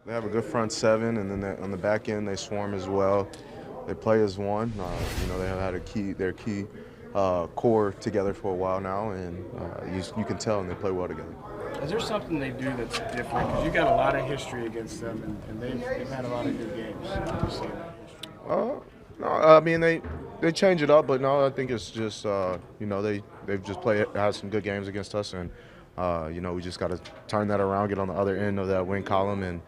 They have a good front seven, and then on the back end they swarm as well. They play as one. They have had their key core together for a while now, and you can tell, and they play well together. Is there something they do that's different? Because you got a lot of history against them, and they've had a lot of good games. Obviously, in that history. No, I mean they change it up, but no, I think it's just they've just had some good games against us, and we just got to turn that around, get on the other end of that win column, and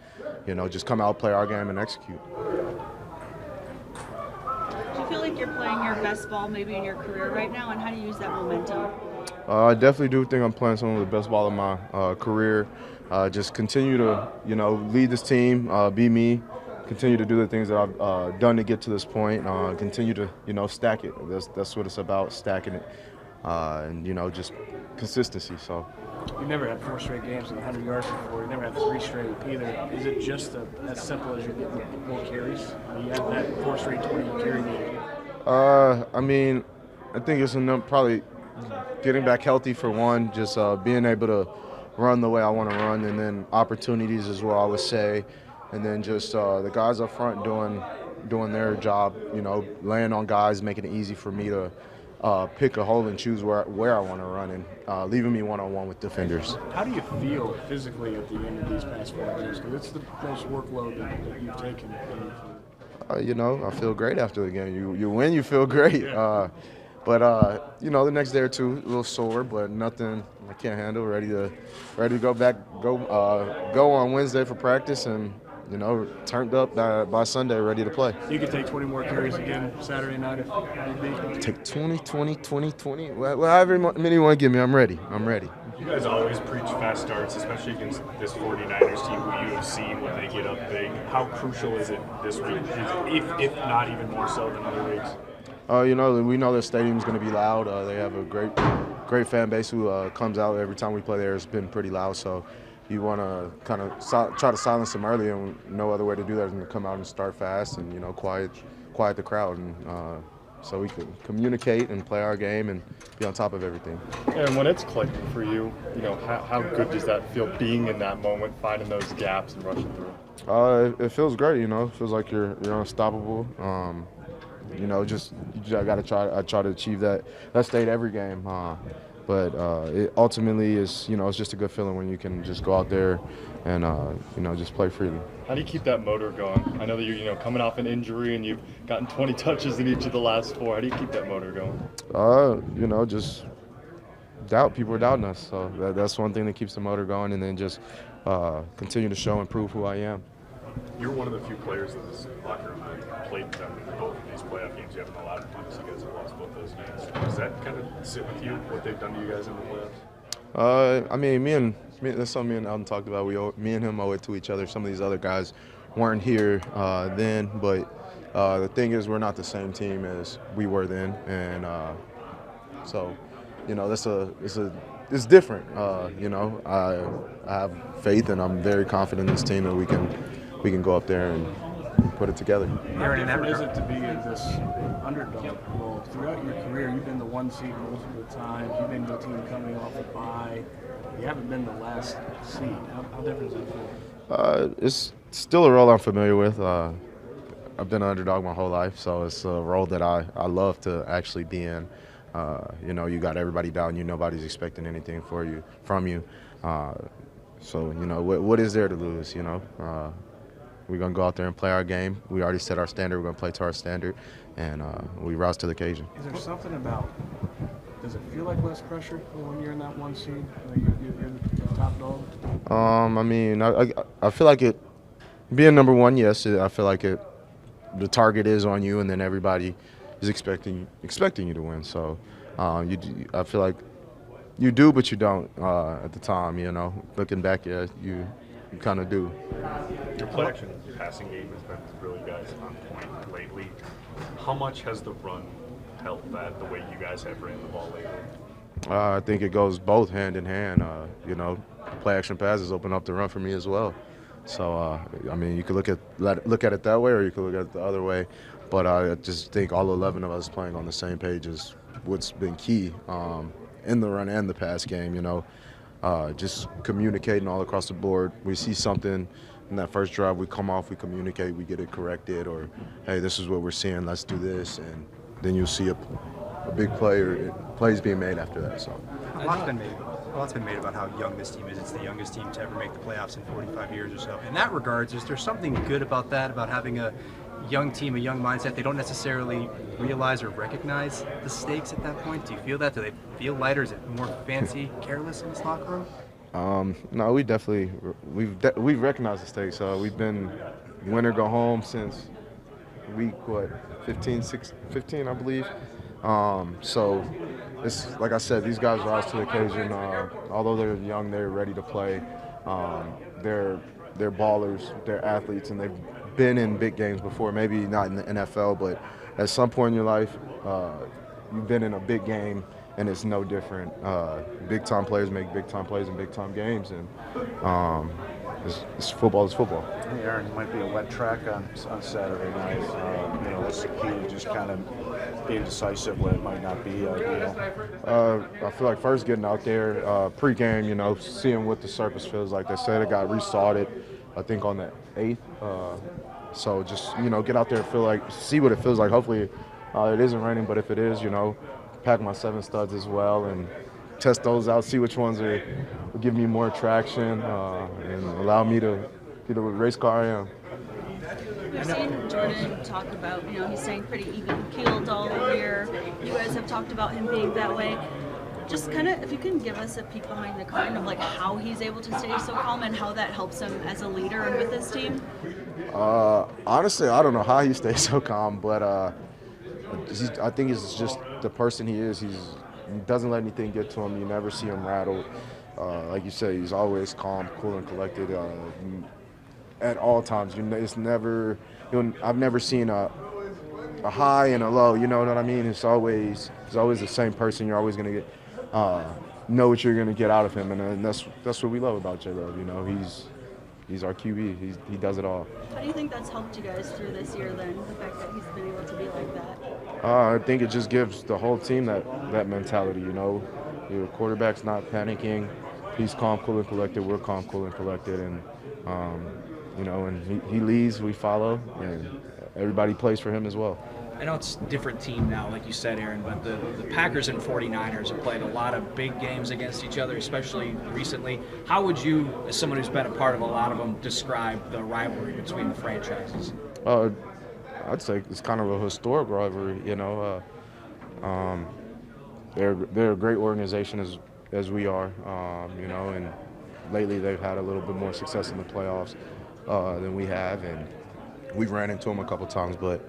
just come out, play our game, and execute. Do you feel like you're playing your best ball maybe in your career right now, and how do you use that momentum? I definitely do think I'm playing some of the best ball of my career. Just continue to lead this team, be me. Continue to do the things that I've done to get to this point. Continue to stack it. That's what it's about, stacking it, and just consistency. So. You never had 4 straight games with 100 yards before. You never had 3 straight either. Is it just as simple as you're getting more carries? You have that 4 straight 20 carry games. I mean, I think it's probably getting back healthy for one, just being able to run the way I want to run, and then opportunities as well, I would say, and then just the guys up front doing their job, laying on guys, making it easy for me to pick a hole and choose where I want to run, and leaving me one-on-one with defenders. How do you feel physically at the end of these past 4 games? Because it's the most workload that you've taken. I feel great after the game. You win, you feel great. But the next day or two, a little sore, but nothing I can't handle. Ready to go on Wednesday for practice, and turned up by Sunday, ready to play. You could take 20 more carries again Saturday night if need be. Take 20. Well, however many you want to give me, I'm ready. You guys always preach fast starts, especially against this 49ers team who you have seen when they get up big. How crucial is it this week, if not even more so than other weeks? We know their stadium's going to be loud. They have a great fan base who comes out every time we play there. It's been pretty loud, so you want to kind of try to silence them early, and no other way to do that than to come out and start fast and quiet the crowd, and so we can communicate and play our game and be on top of everything. And when it's clicking for you, how good does that feel, being in that moment, finding those gaps and rushing through? It feels great. It feels like you're unstoppable. I got to try to achieve that state every game. But it ultimately is, it's just a good feeling when you can just go out there and, just play freely. How do you keep that motor going? I know that you're, coming off an injury and you've gotten 20 touches in each of the last 4. How do you keep that motor going? Just doubt. People are doubting us. So that's one thing that keeps the motor going, and then just continue to show and prove who I am. You're one of the few players in this locker room that played them in both of these playoff games. You haven't allowed them to. You guys have lost both those games. Does that kind of sit with you, what they've done to you guys in the playoffs? I mean, that's something me and Alden talked about. Me and him owe it to each other. Some of these other guys weren't here then, but the thing is, we're not the same team as we were then, and so it's different. I have faith, and I'm very confident in this team that we can go up there and put it together. How different is it to be in this underdog role? Throughout your career, you've been the 1 seed multiple times. You've been the team coming off a bye. You haven't been the last seed. How different does that feel? It's still a role I'm familiar with. I've been an underdog my whole life, so it's a role that I love to actually be in. You got everybody down. Nobody's expecting anything from you. So what is there to lose? We're going to go out there and play our game. We already set our standard. We're going to play to our standard, and we rise to the occasion. Is there something about, does it feel like less pressure when you're in that 1 seed? You're the top dog? I feel like it, being number 1, yes, I feel like the target is on you, and then everybody is expecting you to win. So I feel like you do, but you don't at the time. Looking back, yeah, you kind of do. Your play action, your passing game has been really guys on point lately. How much has the run helped that, the way you guys have ran the ball lately? I think it goes both hand in hand. Play action passes open up the run for me as well. So you could look at it that way, or you could look at it the other way. But I just think all 11 of us playing on the same page is what's been key in the run and the pass game. Just communicating all across the board. We see something in that first drive, we come off, we communicate, we get it corrected, or hey, this is what we're seeing, let's do this, and then you'll see a big plays being made after that. So A lot's been made about how young this team is. It's the youngest team to ever make the playoffs in 45 years or so. In that regards, is there something good about that, about having a young team, a young mindset? They don't necessarily realize or recognize the stakes at that point. Do you feel that? Do they feel lighter? Is it more fancy, careless in this locker room? No, we've recognized the stakes. We've been win or go home since week 15, I believe. So it's like I said, these guys rise to the occasion. Although they're young, they're ready to play. They're ballers, they're athletes, and they've been in big games before. Maybe not in the NFL, but at some point in your life, you've been in a big game. And it's no different. Big-time players make big-time plays in big-time games, and it's football is football. Hey, Aaron, it might be a wet track on Saturday night. What's the key to just kind of being decisive when it might not be ideal? I feel like first getting out there, pre-game, seeing what the surface feels like. They said it got restarted, I think, on the 8th. So just, get out there and see what it feels like. Hopefully it isn't raining, but if it is, pack my 7 studs as well and test those out, see which ones will give me more traction and allow me to be the race car I am. We've seen Jordan talk about, he's staying pretty even-keeled all year. You guys have talked about him being that way. Just kind of, if you can give us a peek behind the curtain of how he's able to stay so calm and how that helps him as a leader and with his team. Honestly, I don't know how he stays so calm, but I think it's just the person he is. He doesn't let anything get to him. You never see him rattled. Like you said, he's always calm, cool, and collected at all times. It's never. I've never seen a high and a low. You know what I mean? He's always the same person. You're always gonna get know what you're gonna get out of him, and that's what we love about J-Love. He's our QB. He does it all. How do you think that's helped you guys through this year then, the fact that he's been able to be like that? I think it just gives the whole team that mentality, Your quarterback's not panicking. He's calm, cool, and collected. We're calm, cool, and collected. And, and he leads, we follow, and everybody plays for him as well. I know it's a different team now, like you said, Aaron, but the Packers and 49ers have played a lot of big games against each other, especially recently. How would you, as someone who's been a part of a lot of them, describe the rivalry between the franchises? I'd say it's kind of a historic rivalry, They're a great organization as we are, and lately they've had a little bit more success in the playoffs than we have, and we've ran into them a couple times, but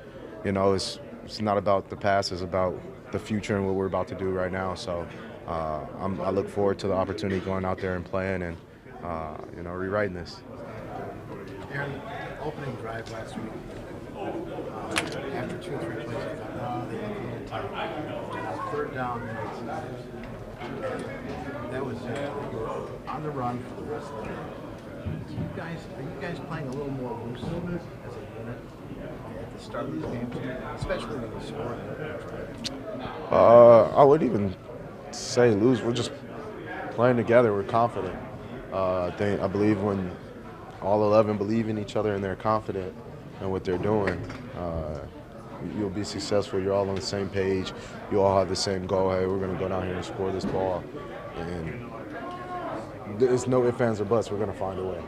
it's not about the past, it's about the future and what we're about to do right now. So I look forward to the opportunity going out there and playing and rewriting this. Aaron, opening drive last week, after 2 or 3 plays, I thought, they look a little tight. And on 3rd down, that was you were on the run for the rest of the game. Are you guys playing a little more loose as a unit at the start of these games, especially when you score? I wouldn't even say lose. We're just playing together. We're confident. I believe when all 11 believe in each other and they're confident in what they're doing, you'll be successful. You're all on the same page. You all have the same goal. Hey, we're going to go down here and score this ball. And there's no ifs, ands, or buts. We're going to find a way.